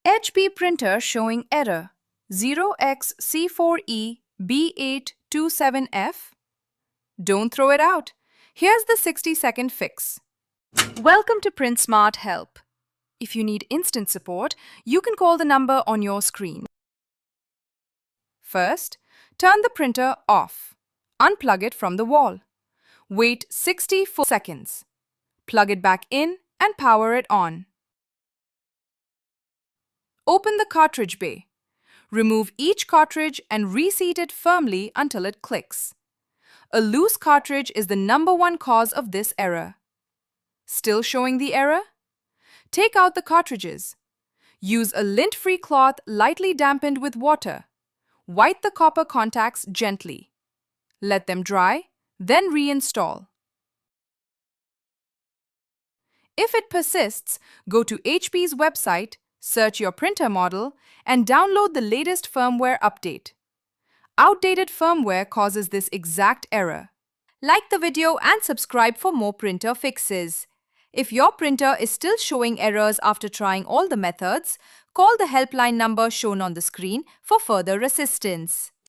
HP printer showing error 0XC4EB827F. Don't throw it out. Here's the 60-second fix. Welcome to Print Smart Help. If you need instant support, you can call the number on your screen. First, turn the printer off. Unplug it from the wall. Wait 64 seconds. Plug it back in and power it on. Open the cartridge bay. Remove each cartridge and reseat it firmly until it clicks. A loose cartridge is the #1 cause of this error. Still showing the error? Take out the cartridges. Use a lint-free cloth lightly dampened with water. Wipe the copper contacts gently. Let them dry, then reinstall. If it persists, go to HP's website, search your printer model, and download the latest firmware update. Outdated firmware causes this exact error. Like the video and subscribe for more printer fixes. If your printer is still showing errors after trying all the methods, call the helpline number shown on the screen for further assistance.